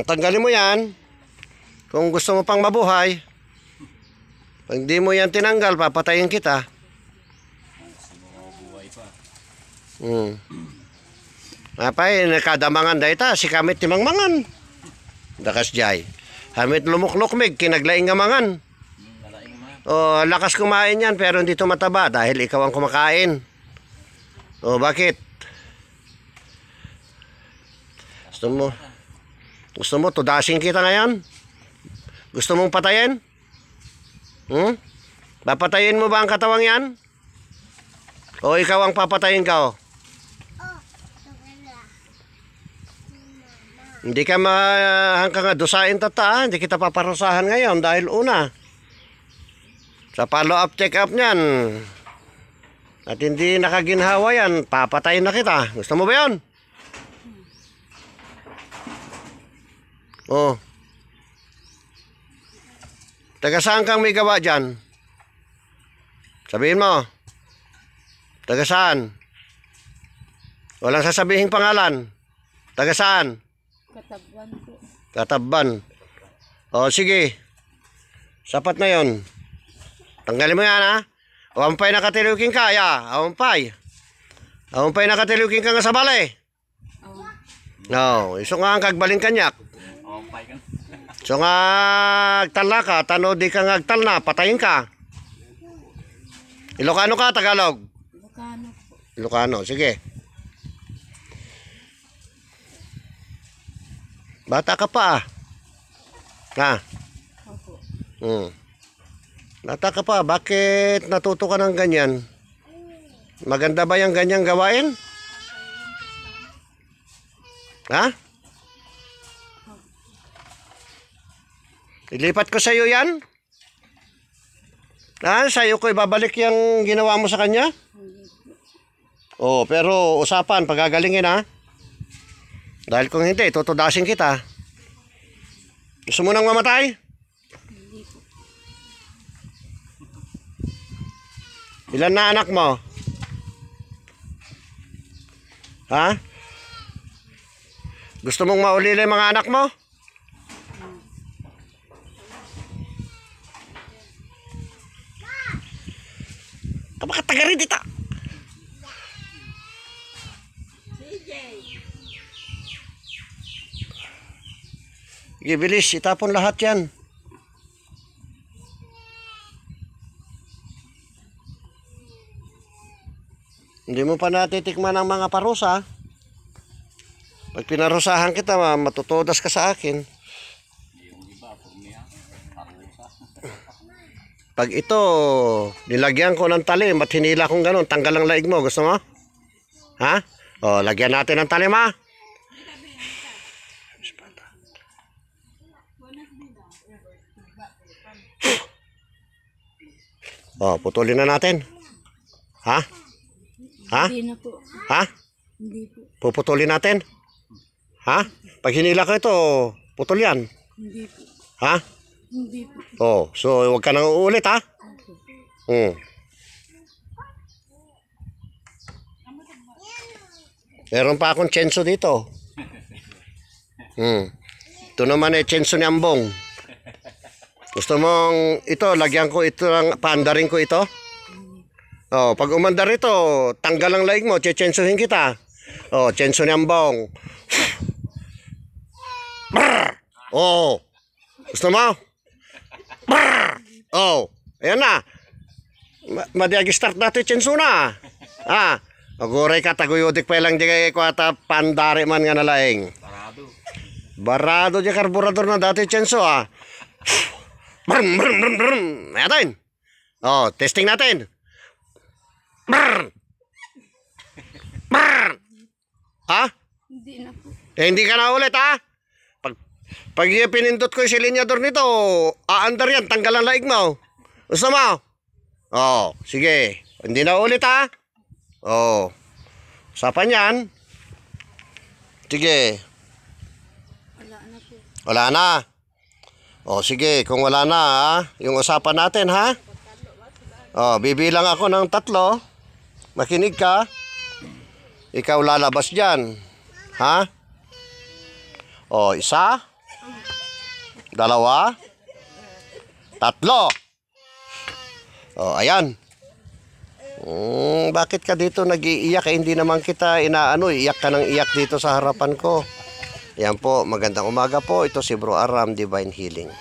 Tanggalin mo yan. Kung gusto mo pang mabuhay. Pag di mo yan tinanggal, papatayin kita. Apay, nakadamangan da ita, si kamit timangmangan. Dakas jay. Hamit lumuklukmig, kinaglaing nga mangan. O, lakas kumain yan, pero hindi tumataba dahil ikaw ang kumakain. O, bakit? Gusto mo, tudasin kita ngayon? Gusto mong patayin? Papatayin mo ba ang katawang yan? O ikaw ang papatayin ka? Hindi ka hanggang dusain tata, hindi kita paparusahan ngayon dahil una. Sa follow-up check-up niyan, at hindi nakaginhawa yan, papatayin na kita. Gusto mo ba yun? Oh. Taga saan kang may gawa dyan? Sabihin mo. Taga saan? Walang sasabihin pangalan. Taga saan? Katabban po. Katabban. O sige. Sapat na yon. Tanggalin mo yan ha. Awampay nakatilukin ka. Awampay. Awampay nakatilukin ka nga sa balay. No. Iso nga ang kagbaling kanyak. Awampay ka. So nga agtala ka, tano di ka agtal na, patayin ka. Ilocano ka, Tagalog? Ilocano po. Ilocano, sige. Bata ka pa Ha? Opo. Bata ka pa, bakit natuto ka ng ganyan? Maganda ba yung ganyang gawain? Ha? Ilipat ko sa iyo yan? Sa'yo ko ibabalik yung ginawa mo sa kanya? Oh, pero usapan, pagagalingin ha? Dahil kung hindi, tutudasin kita. Gusto mo nang mamatay? Ilan na anak mo? Ha? Gusto mong maulila yung mga anak mo? Kapag rin dito. Sige, bilis. Itapon lahat yan. Hindi mo pa natitikman ang mga parusa. Pag pinarusahan kita, matutodas ka sa akin. Pag ito, nilagyan ko ng talim at hinila kong ganun, tanggal ang laig mo. Gusto mo? Ha? O, lagyan natin ng talim ha? O, putulin na natin. Ha? Ha? Hindi na po. Ha? Hindi po. Puputulin natin? Ha? Pag hinila ko ito, putol yan. Hindi po. Ha? Hindi po. Oh, so huwag ka nang uulit ha? Meron pa akong tsenso dito. Ito naman ay tsenso ni Ambong. Gusto mong ito, lagyan ko ito, paandarin ko ito? Oh, pag umandar ito, tanggal ang laig mo, tsetsensohin kita. Oh, tsenso ni Ambong. Oh, gusto mo? Oh, ayan na. Madiag-start natin tsenso na. Maguray ka, taguyodik pa lang di kay kwata pandari man nga nalaing. Barado di karburador na dati tsenso Brum, brum, brum, brum. Ayan. Oh, testing natin. Brr. Brr. Ha? Hindi na po. Hindi ka na ulit ha? Pag pinindot ko yung silinyador nito, aandar yan, tanggal ang laig mo. Gusto mo? Oh, sige. Hindi na ulit ha? Oh. Usapan yan. Sige. Wala na po. Wala na. Oh, sige. Kung wala na ha, yung usapan natin ha? Oh, bibilang ako ng 3. Makinig ka. Ikaw lalabas dyan. Ha? O, isa. Dalawa. Tatlo. O, ayan. Bakit ka dito nag-iiyak? Hindi naman kita inaano. Iyak ka ng iyak dito sa harapan ko. Yan po, magandang umaga po. Ito si Bro Aram, Divine Healing.